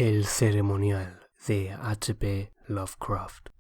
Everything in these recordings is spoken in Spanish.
El ceremonial de H.P. Lovecraft.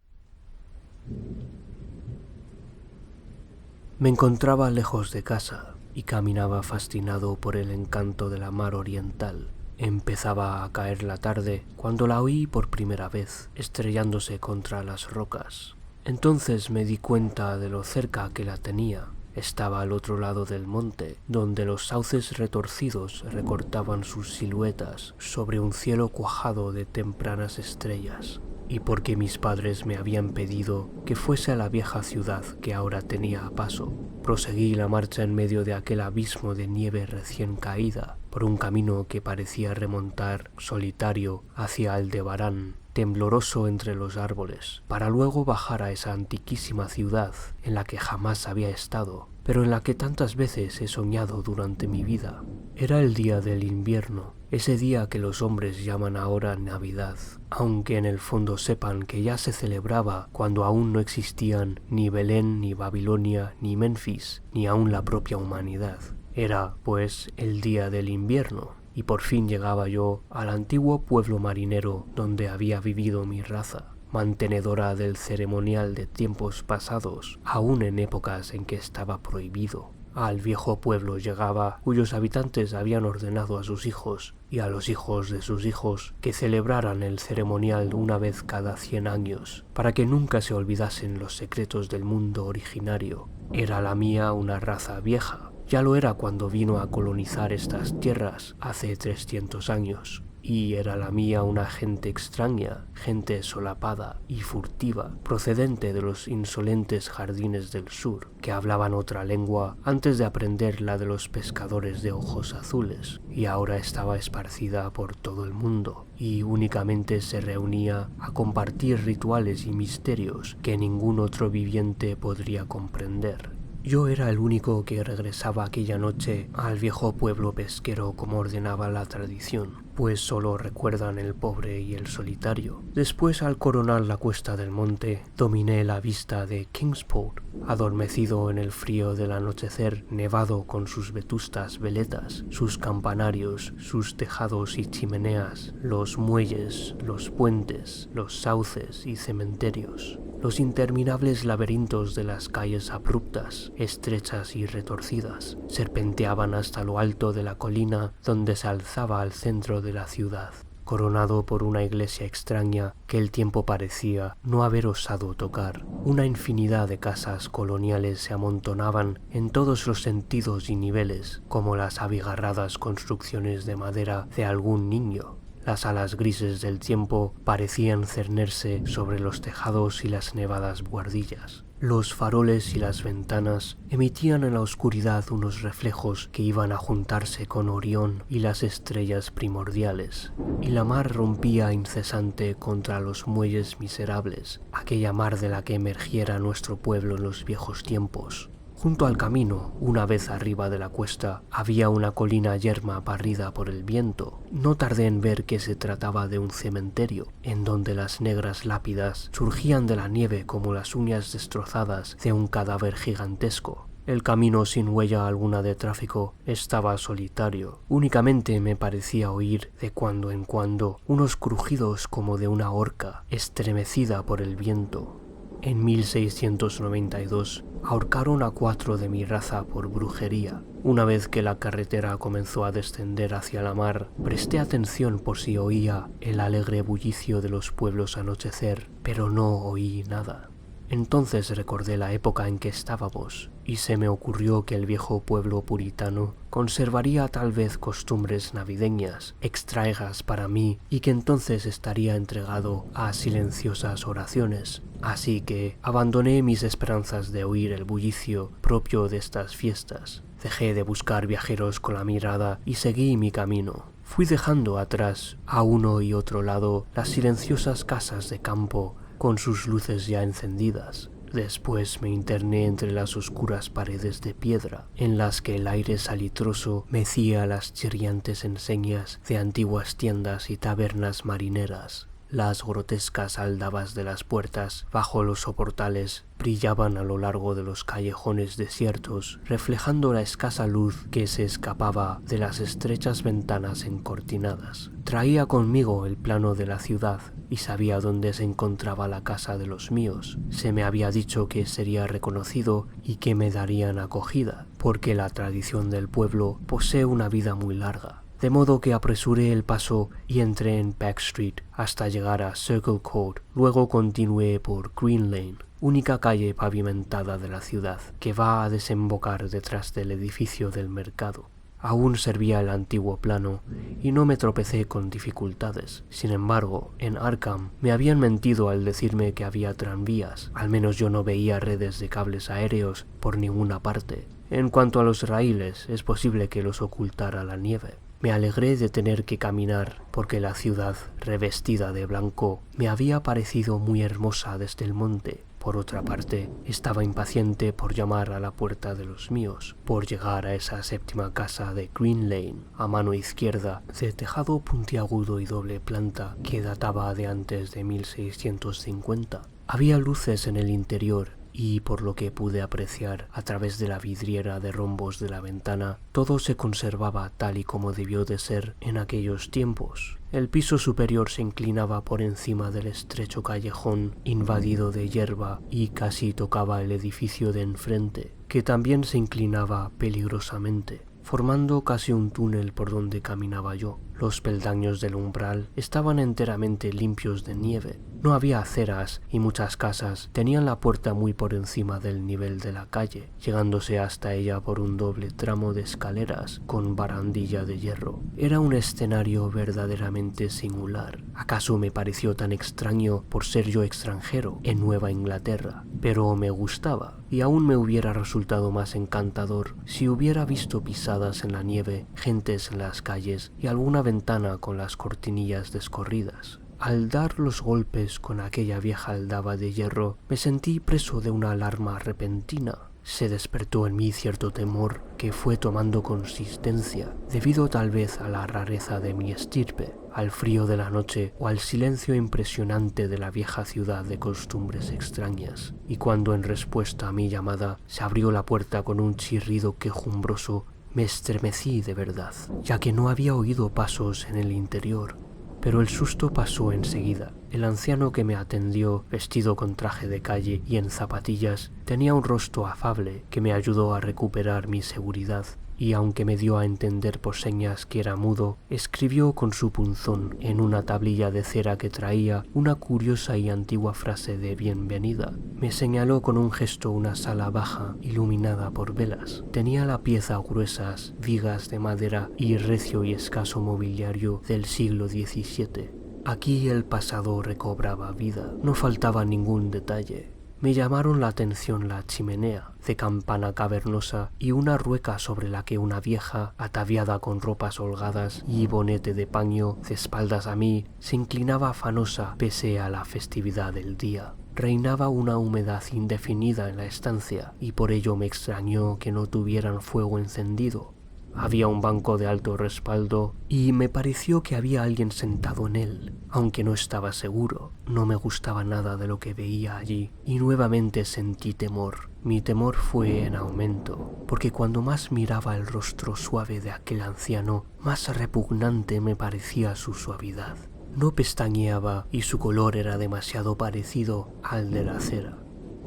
Me encontraba lejos de casa y caminaba fascinado por el encanto de la mar oriental. Empezaba a caer la tarde cuando la oí por primera vez, estrellándose contra las rocas. Entonces me di cuenta de lo cerca que la tenía. Estaba al otro lado del monte, donde los sauces retorcidos recortaban sus siluetas sobre un cielo cuajado de tempranas estrellas, y porque mis padres me habían pedido que fuese a la vieja ciudad que ahora tenía a paso, proseguí la marcha en medio de aquel abismo de nieve recién caída, por un camino que parecía remontar solitario hacia Aldebarán, tembloroso entre los árboles, para luego bajar a esa antiquísima ciudad en la que jamás había estado, pero en la que tantas veces he soñado durante mi vida. Era el día del invierno, ese día que los hombres llaman ahora Navidad, aunque en el fondo sepan que ya se celebraba cuando aún no existían ni Belén, ni Babilonia, ni Memphis, ni aún la propia humanidad. Era, pues, el día del invierno. Y por fin llegaba yo al antiguo pueblo marinero donde había vivido mi raza, mantenedora del ceremonial de tiempos pasados, aún en épocas en que estaba prohibido. Al viejo pueblo llegaba cuyos habitantes habían ordenado a sus hijos y a los hijos de sus hijos que celebraran el ceremonial una vez cada 100 años, para que nunca se olvidasen los secretos del mundo originario. Era la mía una raza vieja. Ya lo era cuando vino a colonizar estas tierras hace 300 años, y era la mía una gente extraña, gente solapada y furtiva, procedente de los insolentes jardines del sur, que hablaban otra lengua antes de aprender la de los pescadores de ojos azules, y ahora estaba esparcida por todo el mundo, y únicamente se reunía a compartir rituales y misterios que ningún otro viviente podría comprender. Yo era el único que regresaba aquella noche al viejo pueblo pesquero como ordenaba la tradición, pues solo recuerdan el pobre y el solitario. Después, al coronar la cuesta del monte, dominé la vista de Kingsport, adormecido en el frío del anochecer, nevado con sus vetustas veletas, sus campanarios, sus tejados y chimeneas, los muelles, los puentes, los sauces y cementerios. Los interminables laberintos de las calles abruptas, estrechas y retorcidas, serpenteaban hasta lo alto de la colina donde se alzaba al centro de la ciudad, coronado por una iglesia extraña que el tiempo parecía no haber osado tocar. Una infinidad de casas coloniales se amontonaban en todos los sentidos y niveles, como las abigarradas construcciones de madera de algún niño. Las alas grises del tiempo parecían cernerse sobre los tejados y las nevadas buhardillas. Los faroles y las ventanas emitían en la oscuridad unos reflejos que iban a juntarse con Orión y las estrellas primordiales, y la mar rompía incesante contra los muelles miserables, aquella mar de la que emergiera nuestro pueblo en los viejos tiempos. Junto al camino, una vez arriba de la cuesta, había una colina yerma barrida por el viento. No tardé en ver que se trataba de un cementerio, en donde las negras lápidas surgían de la nieve como las uñas destrozadas de un cadáver gigantesco. El camino, sin huella alguna de tráfico, estaba solitario. Únicamente me parecía oír, de cuando en cuando, unos crujidos como de una horca, estremecida por el viento. En 1692 ahorcaron a 4 de mi raza por brujería. Una vez que la carretera comenzó a descender hacia la mar, presté atención por si oía el alegre bullicio de los pueblos anochecer, pero no oí nada. Entonces recordé la época en que estábamos, y se me ocurrió que el viejo pueblo puritano conservaría tal vez costumbres navideñas, extrañas para mí, y que entonces estaría entregado a silenciosas oraciones. Así que abandoné mis esperanzas de oír el bullicio propio de estas fiestas. Dejé de buscar viajeros con la mirada y seguí mi camino. Fui dejando atrás, a uno y otro lado, las silenciosas casas de campo, con sus luces ya encendidas. Después me interné entre las oscuras paredes de piedra, en las que el aire salitroso mecía las chirriantes enseñas de antiguas tiendas y tabernas marineras. Las grotescas aldabas de las puertas bajo los soportales brillaban a lo largo de los callejones desiertos, reflejando la escasa luz que se escapaba de las estrechas ventanas encortinadas. Traía conmigo el plano de la ciudad y sabía dónde se encontraba la casa de los míos. Se me había dicho que sería reconocido y que me darían acogida, porque la tradición del pueblo posee una vida muy larga. De modo que apresuré el paso y entré en Back Street hasta llegar a Circle Court. Luego continué por Green Lane, única calle pavimentada de la ciudad, que va a desembocar detrás del edificio del mercado. Aún servía el antiguo plano y no me tropecé con dificultades. Sin embargo, en Arkham me habían mentido al decirme que había tranvías. Al menos yo no veía redes de cables aéreos por ninguna parte. En cuanto a los raíles, es posible que los ocultara la nieve. Me alegré de tener que caminar porque la ciudad, revestida de blanco, me había parecido muy hermosa desde el monte. Por otra parte, estaba impaciente por llamar a la puerta de los míos, por llegar a esa séptima casa de Green Lane, a mano izquierda, de tejado puntiagudo y doble planta que databa de antes de 1650. Había luces en el interior y, por lo que pude apreciar a través de la vidriera de rombos de la ventana, todo se conservaba tal y como debió de ser en aquellos tiempos. El piso superior se inclinaba por encima del estrecho callejón invadido de hierba y casi tocaba el edificio de enfrente, que también se inclinaba peligrosamente, formando casi un túnel por donde caminaba yo. Los peldaños del umbral estaban enteramente limpios de nieve. No había aceras y muchas casas tenían la puerta muy por encima del nivel de la calle, llegándose hasta ella por un doble tramo de escaleras con barandilla de hierro. Era un escenario verdaderamente singular. ¿Acaso me pareció tan extraño por ser yo extranjero en Nueva Inglaterra? Pero me gustaba, y aún me hubiera resultado más encantador si hubiera visto pisadas en la nieve, gentes en las calles y alguna ventana con las cortinillas descorridas. Al dar los golpes con aquella vieja aldaba de hierro, me sentí preso de una alarma repentina. Se despertó en mí cierto temor que fue tomando consistencia, debido tal vez a la rareza de mi estirpe, al frío de la noche o al silencio impresionante de la vieja ciudad de costumbres extrañas. Y cuando en respuesta a mi llamada se abrió la puerta con un chirrido quejumbroso, me estremecí de verdad, ya que no había oído pasos en el interior. Pero el susto pasó enseguida. El anciano que me atendió, vestido con traje de calle y en zapatillas, tenía un rostro afable que me ayudó a recuperar mi seguridad, y aunque me dio a entender por señas que era mudo, escribió con su punzón en una tablilla de cera que traía una curiosa y antigua frase de bienvenida. Me señaló con un gesto una sala baja iluminada por velas. Tenía la pieza gruesas vigas de madera y recio y escaso mobiliario del siglo XVII. Aquí el pasado recobraba vida. No faltaba ningún detalle. Me llamaron la atención la chimenea, de campana cavernosa, y una rueca sobre la que una vieja, ataviada con ropas holgadas y bonete de paño, de espaldas a mí, se inclinaba afanosa pese a la festividad del día. Reinaba una humedad indefinida en la estancia, y por ello me extrañó que no tuvieran fuego encendido. Había un banco de alto respaldo y me pareció que había alguien sentado en él, aunque no estaba seguro. No me gustaba nada de lo que veía allí y nuevamente sentí temor. Mi temor fue en aumento, porque cuando más miraba el rostro suave de aquel anciano, más repugnante me parecía su suavidad. No pestañeaba y su color era demasiado parecido al de la cera.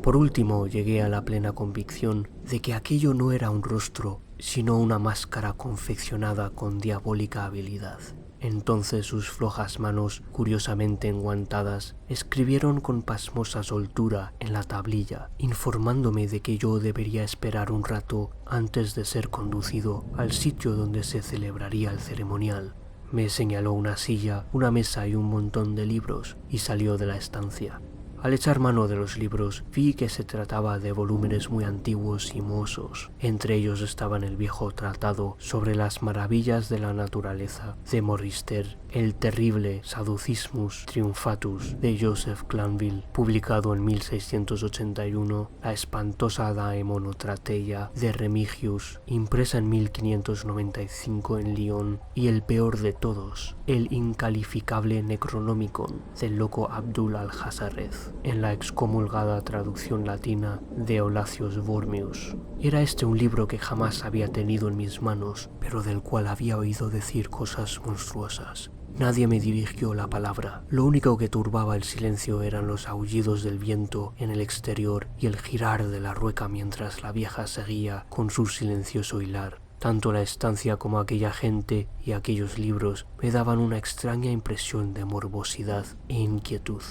Por último, llegué a la plena convicción de que aquello no era un rostro, sino una máscara confeccionada con diabólica habilidad. Entonces sus flojas manos, curiosamente enguantadas, escribieron con pasmosa soltura en la tablilla, informándome de que yo debería esperar un rato antes de ser conducido al sitio donde se celebraría el ceremonial. Me señaló una silla, una mesa y un montón de libros, y salió de la estancia. Al echar mano de los libros, vi que se trataba de volúmenes muy antiguos y mohosos. Entre ellos estaban el viejo tratado sobre las maravillas de la naturaleza de Morister, el terrible Sadducismus Triumphatus de Joseph Glanville, publicado en 1681, la espantosa Daemonotrateia de Remigius, impresa en 1595 en Lyon, y el peor de todos, el incalificable Necronomicon del loco Abdul al-Hazarez, en la excomulgada traducción latina de Olacius Wormius. Era este un libro que jamás había tenido en mis manos, pero del cual había oído decir cosas monstruosas. Nadie me dirigió la palabra. Lo único que turbaba el silencio eran los aullidos del viento en el exterior y el girar de la rueca mientras la vieja seguía con su silencioso hilar. Tanto la estancia como aquella gente y aquellos libros me daban una extraña impresión de morbosidad e inquietud.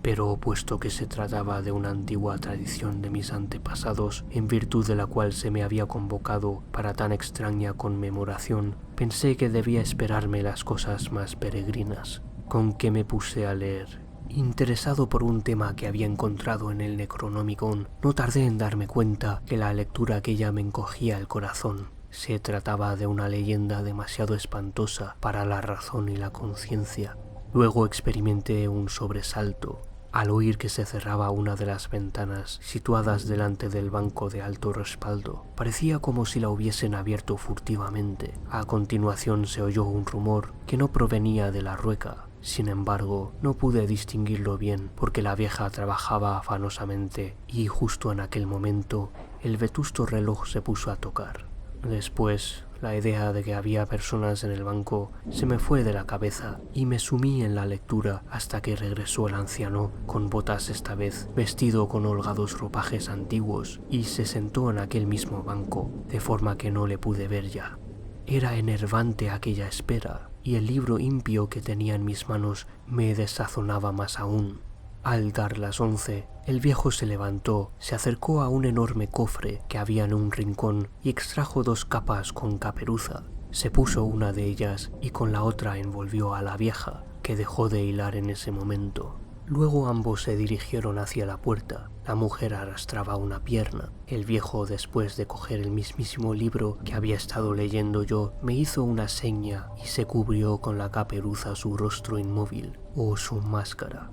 Pero puesto que se trataba de una antigua tradición de mis antepasados, en virtud de la cual se me había convocado para tan extraña conmemoración, pensé que debía esperarme las cosas más peregrinas. Con que me puse a leer. Interesado por un tema que había encontrado en el Necronomicon, no tardé en darme cuenta que la lectura aquella me encogía el corazón. Se trataba de una leyenda demasiado espantosa para la razón y la conciencia. Luego experimenté un sobresalto al oír que se cerraba una de las ventanas situadas delante del banco de alto respaldo. Parecía como si la hubiesen abierto furtivamente. A continuación se oyó un rumor que no provenía de la rueca. Sin embargo, no pude distinguirlo bien porque la vieja trabajaba afanosamente y justo en aquel momento el vetusto reloj se puso a tocar. Después, la idea de que había personas en el banco se me fue de la cabeza y me sumí en la lectura hasta que regresó el anciano, con botas esta vez, vestido con holgados ropajes antiguos, y se sentó en aquel mismo banco, de forma que no le pude ver ya. Era enervante aquella espera, y el libro impío que tenía en mis manos me desazonaba más aún. Al dar las 11, el viejo se levantó, se acercó a un enorme cofre que había en un rincón y extrajo 2 capas con caperuza. Se puso una de ellas y con la otra envolvió a la vieja, que dejó de hilar en ese momento. Luego ambos se dirigieron hacia la puerta. La mujer arrastraba una pierna. El viejo, después de coger el mismísimo libro que había estado leyendo yo, me hizo una seña y se cubrió con la caperuza su rostro inmóvil, o su máscara.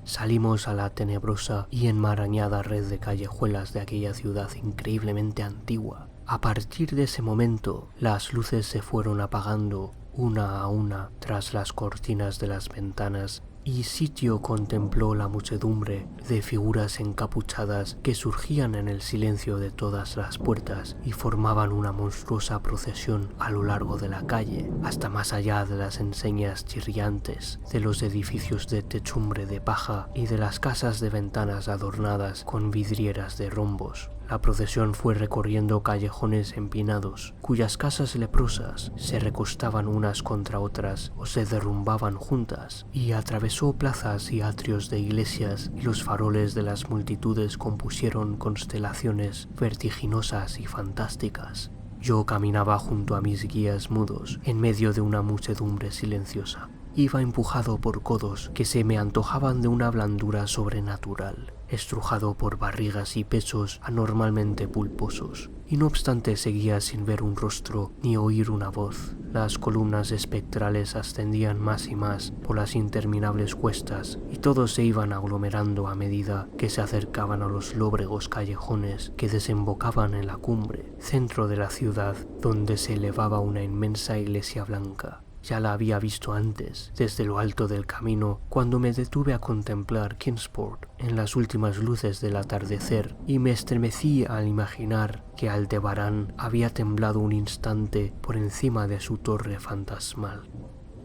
Salimos a la tenebrosa y enmarañada red de callejuelas de aquella ciudad increíblemente antigua. A partir de ese momento, las luces se fueron apagando una a una tras las cortinas de las ventanas y Sitio contempló la muchedumbre de figuras encapuchadas que surgían en el silencio de todas las puertas y formaban una monstruosa procesión a lo largo de la calle, hasta más allá de las enseñas chirriantes, de los edificios de techumbre de paja y de las casas de ventanas adornadas con vidrieras de rombos. La procesión fue recorriendo callejones empinados, cuyas casas leprosas se recostaban unas contra otras o se derrumbaban juntas, y atravesó plazas y atrios de iglesias, y los faroles de las multitudes compusieron constelaciones vertiginosas y fantásticas. Yo caminaba junto a mis guías mudos, en medio de una muchedumbre silenciosa. Iba empujado por codos que se me antojaban de una blandura sobrenatural, estrujado por barrigas y pechos anormalmente pulposos, y no obstante seguía sin ver un rostro ni oír una voz. Las columnas espectrales ascendían más y más por las interminables cuestas, y todos se iban aglomerando a medida que se acercaban a los lóbregos callejones que desembocaban en la cumbre, centro de la ciudad, donde se elevaba una inmensa iglesia blanca. Ya la había visto antes, desde lo alto del camino, cuando me detuve a contemplar Kingsport en las últimas luces del atardecer, y me estremecí al imaginar que Aldebarán había temblado un instante por encima de su torre fantasmal.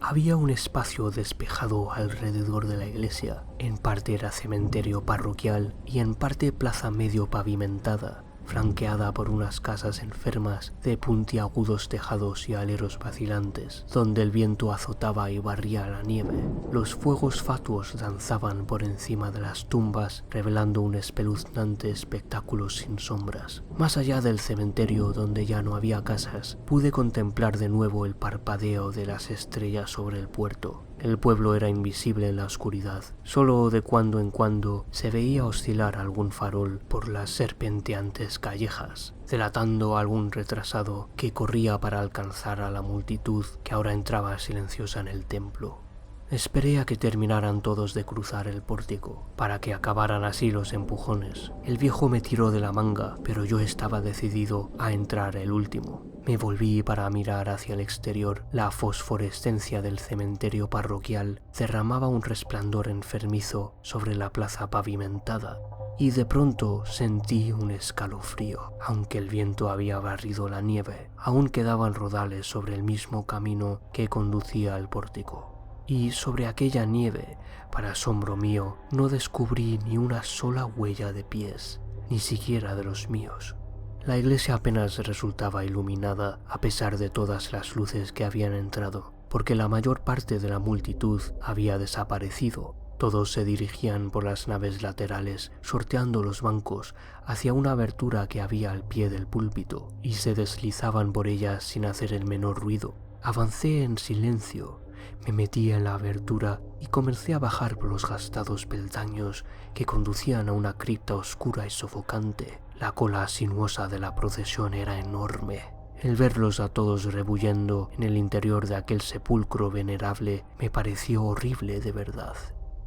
Había un espacio despejado alrededor de la iglesia, en parte era cementerio parroquial y en parte plaza medio pavimentada, flanqueada por unas casas enfermas de puntiagudos tejados y aleros vacilantes, donde el viento azotaba y barría la nieve. Los fuegos fatuos danzaban por encima de las tumbas, revelando un espeluznante espectáculo sin sombras. Más allá del cementerio, donde ya no había casas, pude contemplar de nuevo el parpadeo de las estrellas sobre el puerto. El pueblo era invisible en la oscuridad. Solo de cuando en cuando se veía oscilar algún farol por las serpenteantes callejas, delatando a algún retrasado que corría para alcanzar a la multitud que ahora entraba silenciosa en el templo. Esperé a que terminaran todos de cruzar el pórtico, para que acabaran así los empujones. El viejo me tiró de la manga, pero yo estaba decidido a entrar el último. Me volví para mirar hacia el exterior. La fosforescencia del cementerio parroquial derramaba un resplandor enfermizo sobre la plaza pavimentada, y de pronto sentí un escalofrío. Aunque el viento había barrido la nieve, aún quedaban rodales sobre el mismo camino que conducía al pórtico. Y sobre aquella nieve, para asombro mío, no descubrí ni una sola huella de pies, ni siquiera de los míos. La iglesia apenas resultaba iluminada a pesar de todas las luces que habían entrado, porque la mayor parte de la multitud había desaparecido. Todos se dirigían por las naves laterales, sorteando los bancos hacia una abertura que había al pie del púlpito, y se deslizaban por ella sin hacer el menor ruido. Avancé en silencio. Me metí en la abertura y comencé a bajar por los gastados peldaños que conducían a una cripta oscura y sofocante. La cola sinuosa de la procesión era enorme. El verlos a todos rebullendo en el interior de aquel sepulcro venerable me pareció horrible de verdad.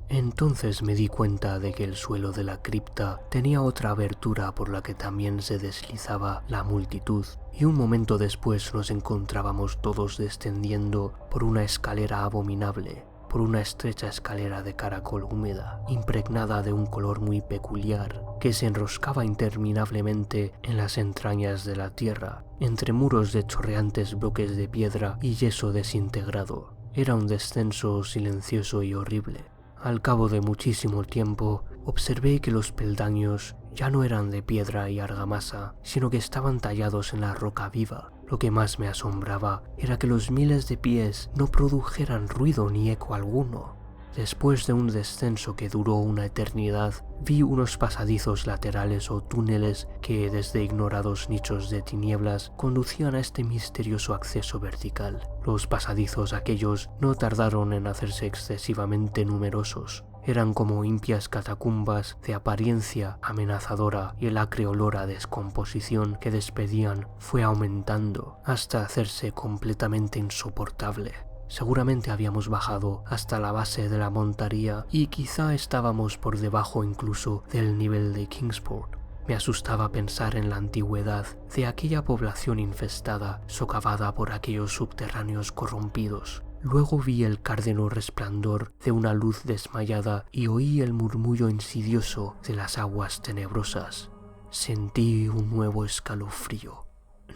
Entonces me di cuenta de que el suelo de la cripta tenía otra abertura por la que también se deslizaba la multitud, y un momento después nos encontrábamos todos descendiendo por una escalera abominable, por una estrecha escalera de caracol húmeda, impregnada de un color muy peculiar, que se enroscaba interminablemente en las entrañas de la tierra, entre muros de chorreantes bloques de piedra y yeso desintegrado. Era un descenso silencioso y horrible. Al cabo de muchísimo tiempo, observé que los peldaños ya no eran de piedra y argamasa, sino que estaban tallados en la roca viva. Lo que más me asombraba era que los miles de pies no produjeran ruido ni eco alguno. Después de un descenso que duró una eternidad, vi unos pasadizos laterales o túneles que, desde ignorados nichos de tinieblas, conducían a este misterioso acceso vertical. Los pasadizos aquellos no tardaron en hacerse excesivamente numerosos. Eran como impias catacumbas de apariencia amenazadora, y el acre olor a descomposición que despedían fue aumentando hasta hacerse completamente insoportable. Seguramente habíamos bajado hasta la base de la montaría y quizá estábamos por debajo incluso del nivel de Kingsport. Me asustaba pensar en la antigüedad de aquella población infestada, socavada por aquellos subterráneos corrompidos. Luego vi el cárdeno resplandor de una luz desmayada y oí el murmullo insidioso de las aguas tenebrosas. Sentí un nuevo escalofrío.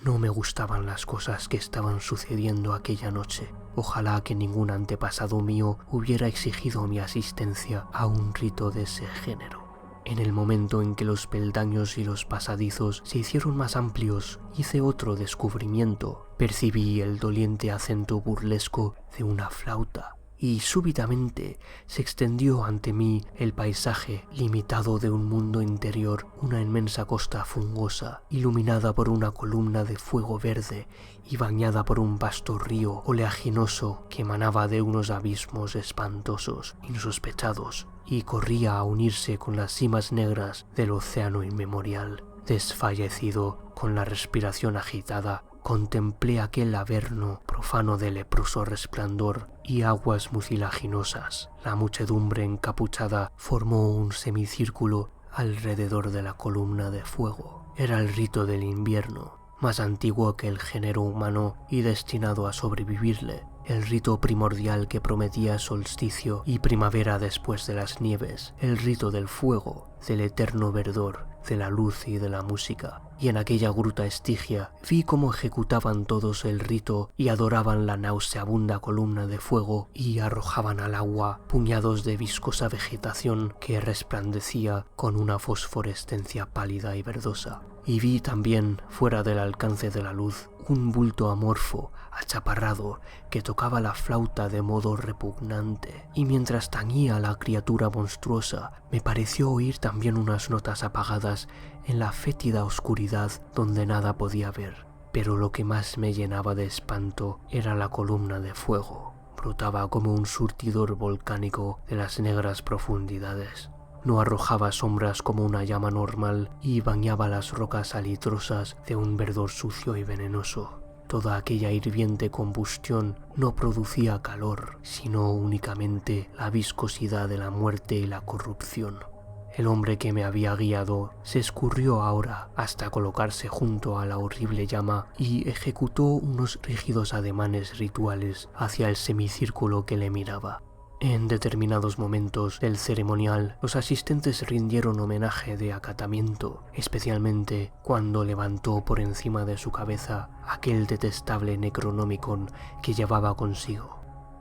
No me gustaban las cosas que estaban sucediendo aquella noche. Ojalá que ningún antepasado mío hubiera exigido mi asistencia a un rito de ese género. En el momento en que los peldaños y los pasadizos se hicieron más amplios, hice otro descubrimiento. Percibí el doliente acento burlesco de una flauta, y súbitamente se extendió ante mí el paisaje limitado de un mundo interior, una inmensa costa fungosa, iluminada por una columna de fuego verde y bañada por un vasto río oleaginoso que emanaba de unos abismos espantosos, insospechados, y corría a unirse con las cimas negras del océano inmemorial. Desfallecido, con la respiración agitada, contemplé aquel averno profano de leproso resplandor y aguas mucilaginosas. La muchedumbre encapuchada formó un semicírculo alrededor de la columna de fuego. Era el rito del invierno, más antiguo que el género humano y destinado a sobrevivirle, el rito primordial que prometía solsticio y primavera después de las nieves, el rito del fuego, del eterno verdor, de la luz y de la música. Y en aquella gruta estigia vi cómo ejecutaban todos el rito y adoraban la nauseabunda columna de fuego y arrojaban al agua puñados de viscosa vegetación que resplandecía con una fosforescencia pálida y verdosa. Y vi también, fuera del alcance de la luz, un bulto amorfo, achaparrado, que tocaba la flauta de modo repugnante, y mientras tañía la criatura monstruosa, me pareció oír también unas notas apagadas en la fétida oscuridad donde nada podía ver. Pero lo que más me llenaba de espanto era la columna de fuego, brotaba como un surtidor volcánico de las negras profundidades. No arrojaba sombras como una llama normal y bañaba las rocas salitrosas de un verdor sucio y venenoso. Toda aquella hirviente combustión no producía calor, sino únicamente la viscosidad de la muerte y la corrupción. El hombre que me había guiado se escurrió ahora hasta colocarse junto a la horrible llama y ejecutó unos rígidos ademanes rituales hacia el semicírculo que le miraba. En determinados momentos del ceremonial, los asistentes rindieron homenaje de acatamiento, especialmente cuando levantó por encima de su cabeza aquel detestable Necronomicon que llevaba consigo.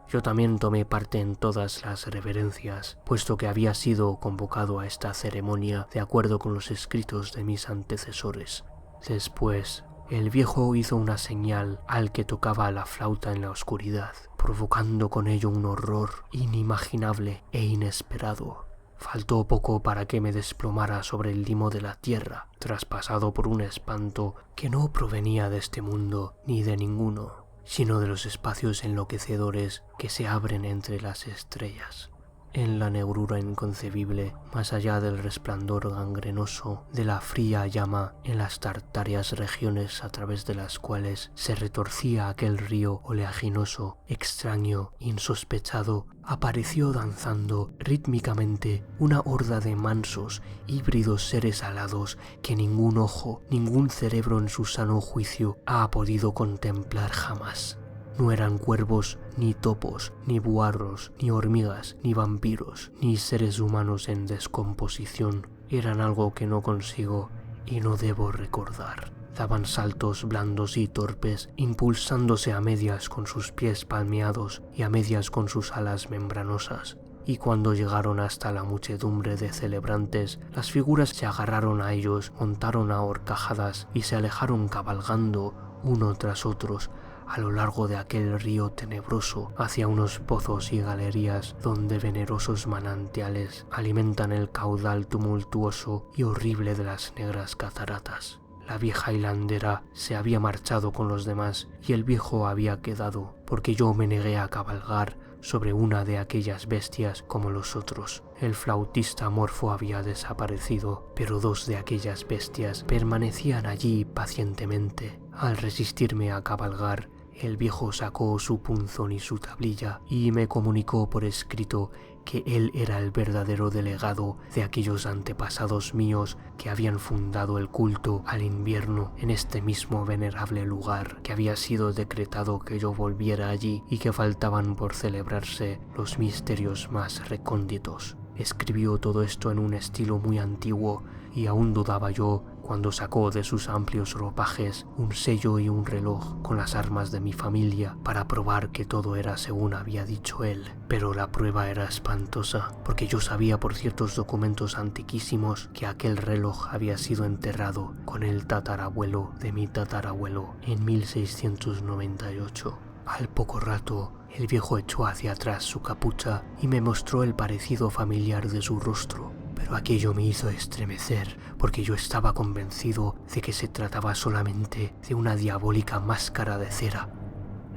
Yo también tomé parte en todas las reverencias, puesto que había sido convocado a esta ceremonia de acuerdo con los escritos de mis antecesores. Después, el viejo hizo una señal al que tocaba la flauta en la oscuridad, provocando con ello un horror inimaginable e inesperado. Faltó poco para que me desplomara sobre el limo de la tierra, traspasado por un espanto que no provenía de este mundo ni de ninguno, sino de los espacios enloquecedores que se abren entre las estrellas. En la negrura inconcebible, más allá del resplandor gangrenoso de la fría llama en las tartáreas regiones a través de las cuales se retorcía aquel río oleaginoso, extraño, insospechado, apareció danzando rítmicamente una horda de mansos, híbridos seres alados que ningún ojo, ningún cerebro en su sano juicio ha podido contemplar jamás. No eran cuervos, ni topos, ni buarros, ni hormigas, ni vampiros, ni seres humanos en descomposición. Eran algo que no consigo y no debo recordar. Daban saltos blandos y torpes, impulsándose a medias con sus pies palmeados y a medias con sus alas membranosas. Y cuando llegaron hasta la muchedumbre de celebrantes, las figuras se agarraron a ellos, montaron a horcajadas y se alejaron cabalgando, uno tras otros, a lo largo de aquel río tenebroso hacia unos pozos y galerías donde venerosos manantiales alimentan el caudal tumultuoso y horrible de las negras cataratas. La vieja hilandera se había marchado con los demás y el viejo había quedado, porque yo me negué a cabalgar sobre una de aquellas bestias como los otros. El flautista morfo había desaparecido, pero dos de aquellas bestias permanecían allí pacientemente. Al resistirme a cabalgar, el viejo sacó su punzón y su tablilla y me comunicó por escrito que él era el verdadero delegado de aquellos antepasados míos que habían fundado el culto al invierno en este mismo venerable lugar, que había sido decretado que yo volviera allí y que faltaban por celebrarse los misterios más recónditos. Escribió todo esto en un estilo muy antiguo y aún dudaba yo cuando sacó de sus amplios ropajes un sello y un reloj con las armas de mi familia para probar que todo era según había dicho él. Pero la prueba era espantosa, porque yo sabía por ciertos documentos antiquísimos que aquel reloj había sido enterrado con el tatarabuelo de mi tatarabuelo en 1698. Al poco rato, el viejo echó hacia atrás su capucha y me mostró el parecido familiar de su rostro. Pero aquello me hizo estremecer, porque yo estaba convencido de que se trataba solamente de una diabólica máscara de cera.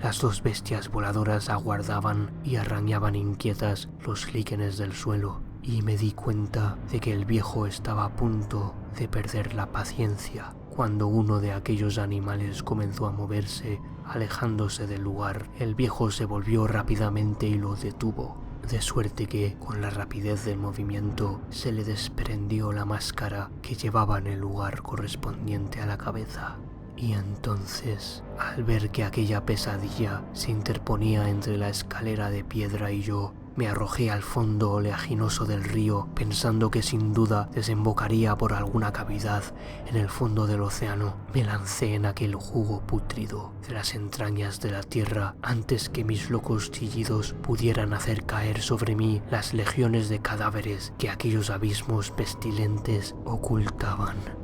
Las dos bestias voladoras aguardaban y arañaban inquietas los líquenes del suelo, y me di cuenta de que el viejo estaba a punto de perder la paciencia cuando uno de aquellos animales comenzó a moverse, alejándose del lugar. El viejo se volvió rápidamente y lo detuvo, de suerte que, con la rapidez del movimiento, se le desprendió la máscara que llevaba en el lugar correspondiente a la cabeza. Y entonces, al ver que aquella pesadilla se interponía entre la escalera de piedra y yo, me arrojé al fondo oleaginoso del río, pensando que sin duda desembocaría por alguna cavidad en el fondo del océano. Me lancé en aquel jugo pútrido de las entrañas de la tierra antes que mis locos chillidos pudieran hacer caer sobre mí las legiones de cadáveres que aquellos abismos pestilentes ocultaban.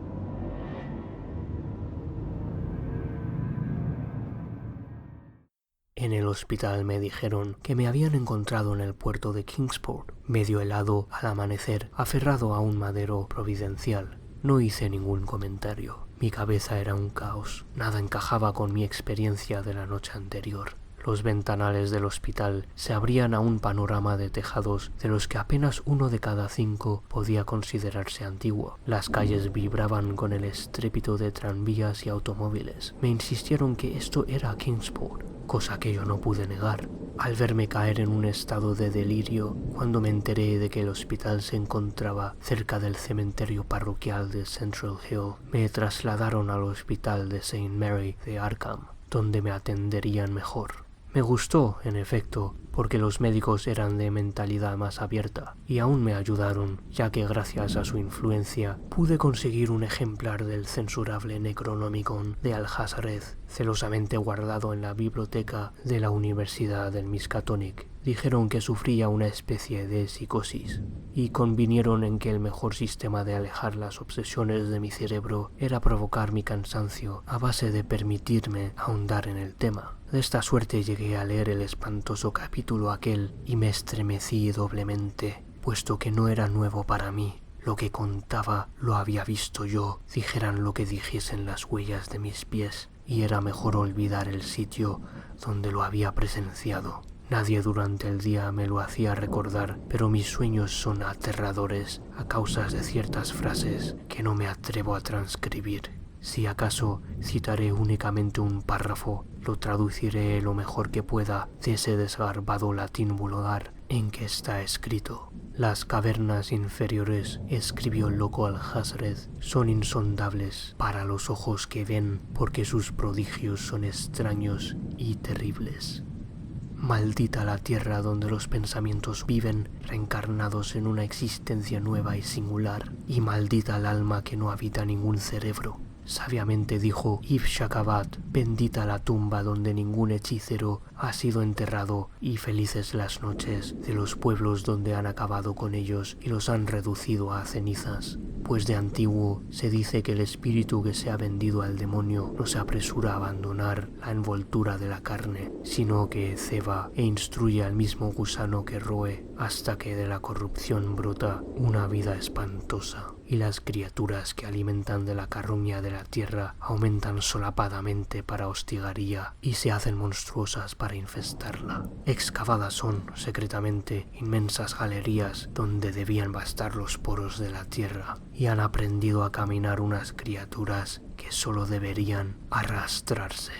En el hospital me dijeron que me habían encontrado en el puerto de Kingsport, medio helado al amanecer, aferrado a un madero providencial. No hice ningún comentario. Mi cabeza era un caos. Nada encajaba con mi experiencia de la noche anterior. Los ventanales del hospital se abrían a un panorama de tejados de los que apenas 1 de cada 5 podía considerarse antiguo. Las calles vibraban con el estrépito de tranvías y automóviles. Me insistieron que esto era Kingsport, cosa que yo no pude negar. Al verme caer en un estado de delirio, cuando me enteré de que el hospital se encontraba cerca del cementerio parroquial de Central Hill, me trasladaron al hospital de St. Mary de Arkham, donde me atenderían mejor. Me gustó, en efecto, porque los médicos eran de mentalidad más abierta y aún me ayudaron, ya que gracias a su influencia pude conseguir un ejemplar del censurable Necronomicon de Alhazred, celosamente guardado en la biblioteca de la Universidad del Miskatonic. Dijeron que sufría una especie de psicosis y convinieron en que el mejor sistema de alejar las obsesiones de mi cerebro era provocar mi cansancio a base de permitirme ahondar en el tema. De esta suerte llegué a leer el espantoso capítulo aquel y me estremecí doblemente, puesto que no era nuevo para mí. Lo que contaba lo había visto yo, dijeran lo que dijesen las huellas de mis pies, y era mejor olvidar el sitio donde lo había presenciado. Nadie durante el día me lo hacía recordar, pero mis sueños son aterradores a causa de ciertas frases que no me atrevo a transcribir. Si acaso citaré únicamente un párrafo, lo traduciré lo mejor que pueda de ese desgarbado latín vulgar en que está escrito. Las cavernas inferiores, escribió el loco Alhazred, son insondables para los ojos que ven, porque sus prodigios son extraños y terribles. Maldita la tierra donde los pensamientos viven reencarnados en una existencia nueva y singular, y maldita el alma que no habita ningún cerebro. Sabiamente dijo Ibn Shakabat, bendita la tumba donde ningún hechicero ha sido enterrado, y felices las noches de los pueblos donde han acabado con ellos y los han reducido a cenizas. Pues de antiguo se dice que el espíritu que se ha vendido al demonio no se apresura a abandonar la envoltura de la carne, sino que ceba e instruye al mismo gusano que roe hasta que de la corrupción brota una vida espantosa, y las criaturas que alimentan de la carroña de la tierra aumentan solapadamente para hostigaría y se hacen monstruosas para infestarla. Excavadas son, secretamente, inmensas galerías donde debían bastar los poros de la tierra, y han aprendido a caminar unas criaturas que solo deberían arrastrarse.